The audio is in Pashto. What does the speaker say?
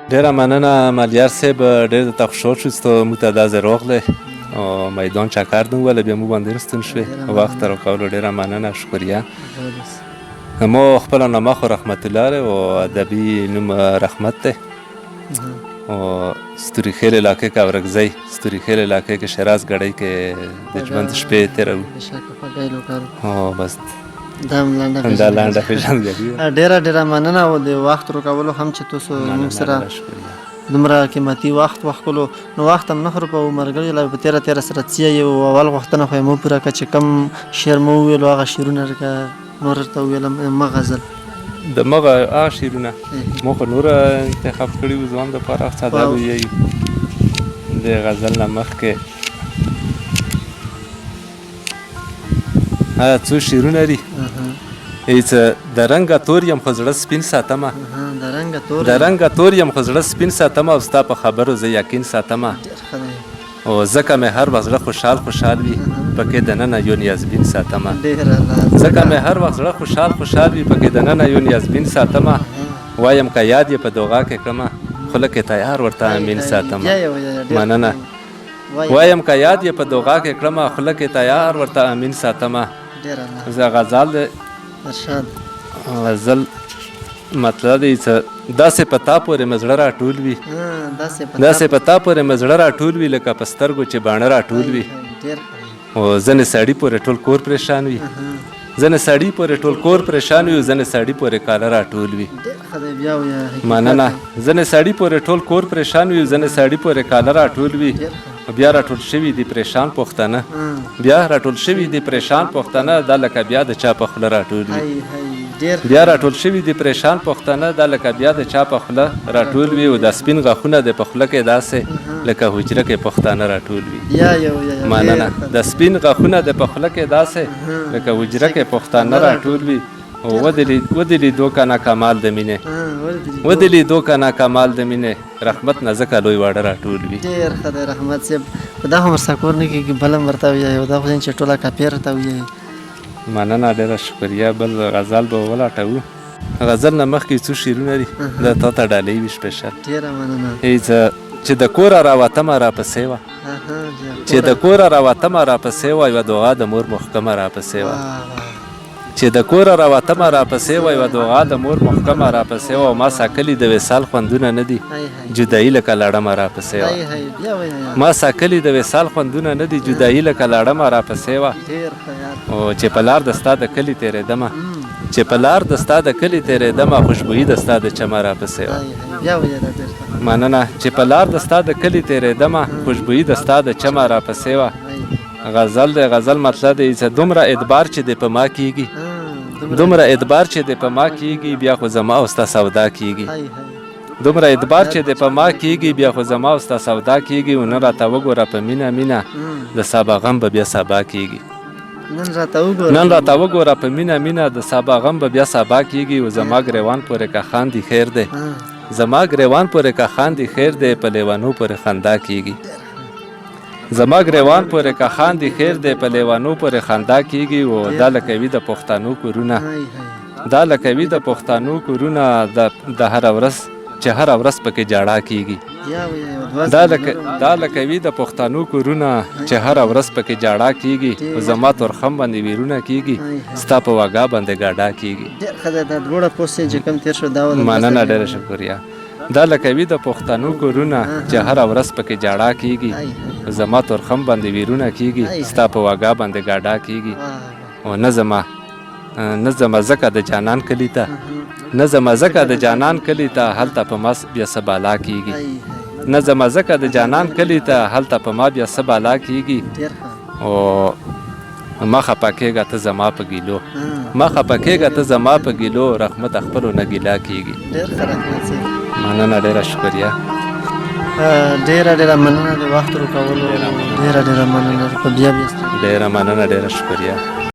ډېره مننه ملیار صاحب، ډېر درته خوشحال شو چې ته موږ ته دا ځای راغلی او میدان چکر دې وویله، بیا موږ باندې راستون شوې. وخت ته راکولو ډېره مننه، شکریه. ما خپله نامه خو رحمت الله دی او ادبي نوم رحمت دی او ستوري خیل علاقې کې اورکزی ستوري خیل علاقې کې شیراز ګړۍ کې د ژوند شپې تېروو او بس دا لنډه پېژندګلوي ده. ډېره مننه او د وخت راکولو هم چې تاسو موږ سره دومره قیمتي وخت وښکلو. نو وخت هم نه خرابوو ملګري، لا په تېره سره څه یو اول غوښتنه خو یې مو پوره کړه چې کوم شعر مو وویلو هغه شعرونه لکه نور ورته وویلم مه غزل د مغه هغه شعرونه ما خو نور انتخاب کړي وو ځوان دپاره څه دا ویایو د غزل نه مخکې څو شعرونه دي. هیڅ د رنګه تور یم خو زړه سپین ساتمه، د رنګه تور یم خو زړه سپین ساتمه او ستا په خبرو زه یقین ساتمه او ځکه مې هر وخت زړه خوشحال وي پکې دننه یو نیازبین ساتمه، ځکه مې هر وخت زړه خوشحال وي پکې دننه یو نیازبین ساتمه. وایم که یاد یې په دوغا کې کړمه خوله کې تیار ورته امین ساتمه. مننه. وایم که یاد یې په دوغا کې کړمه خوله کې تیار ورته امین ساتمه. زه غزل مطلب دی چې داسې په تا پورې مې زړه راټول وي، داسې په تا پورې مې زړه راټول وي لکه په سترګو چې باڼه راټول وي او ځینې سړي پورې ټول کور پریشان وي، ځینې سړي پورې ټول کور پریشان وي او ځینې سړي پورې کاله راټول وي. مننه. ځینې سړي پورې ټول کور پریشان وي او ځینې سړي پورې کاله راټول وي. بیا راټول شوي دي پریشان پښتانه، بیا راټول شوي دي پریشان پښتانه دا لکه بیا د چا په خوله راټول وي، بیا راټول شوي دي پریشان پښتانه دا لکه بیا د چا په خوله راټول وي او دا سپین غاښونه د په خوله کې داسې لکه حجره کې پښتانه راټول وي. مننه. د سپین غاښونه د په خوله کې داسې لکه حجره کې پښتانه راټول وي او ودې لیدو کنه کمال د مینې، ودې لیدو کنه کمال د مینې رحمت نه ځکه لوی واړه راټول وي. ډېر ښه دی رحمت صاحب، دا خو ورسره کور نه کېږي بل هم ورته ویایو، دا خو چې ټوله کاپي ورته ویایي. مننه، ډېره شکریه. بل غزل به ولټوو. غزل نه مخکې څو شعرونه دي دا تا ته ډالۍ وي سپیشل. ډېره مننه. چې د کوره راوتمه راپسې وه، چې د کوره راوتمه راپسې وه یوه دعا د مور محکمه راپسې وه، چې د کوره راوتمه راپسې وه یوه دعا د مور محکمه راپسې وه او ما ساکلي د وصال خوندونه نه دي جدایي لکه لاړمه راپسې وه، ما ساکلي د وصال خوندونه نه دي جدایي لکه لاړمه راپسې وه او چې په لار د ستا د کلي تېرېدمه، چې په لار د ستا د کلي تېرېدمه خوشبويي د ستا د چمه راپسې وه. مننه. چې په لار د ستا د کلي تېرېدمه خوشبويي د ستا د چمه راپسې وه. غزل دی. غزل مطلب دی چې دومره ادبار چې دی په ما کېږي، دومره ادبار چې دی په ما کېږي بیا خو زما او ستا سودا کېږي، دومره ادبار چې دی په ما کېږي بیا خو زما او ستا سودا کېږي او نن راته وګوره په مینه مینه د سبا غم به بیا سبا کېږي، نن راته وګوره په مینه مینه د سبا غم به بیا سبا کېږي او زما ګریوان پورې که خاندي خیر دی، زما ګریوان پورې که خاندي خیر دی په لیوانو پورې خندا کېږي، زما ګریوان پورې که خاندي خیر دی په لیوانو پورې خندا کېږي او دا لکه وي د پښتنو کورونه، دا لکه وي د پښتنو کورونه د هره ورځ چې هره ورځ پکې جاړه کېږي، دا لکه وي د پښتنو کورونه چې هره ورځ پکې جاړه کېږي او زما تورخم باندې ویرونه کېږي ستا په واګا باندې ګاډا کېږي. مننه، ډېره شکریه. دا لکه وي د پښتنو کورونه چې هره ورځ پکې جاړه کېږي زما تورخم باندې ویرونه کېږي ستا په واګا باندې ګاډا کېږي او نه ځمه ځکه د جانان کلي ته، نه ځمه ځکه د جانان کلي ته هلته په ما بیا څه بالا کېږي، نه ځمه ځکه د جانان کلي ته هلته په ما بیا څه بالا کېږي او ما خفه کېږه ته زما په ګیلو، ما خفه کېږه ته زما په ګیلو رحمت خپلو نه ګیله کېږي. مننه، ډېره شکریه. ډېره مننه د وخت راکولو، ډېره مننه په بیا ډېره مننه، ډېره شکریه.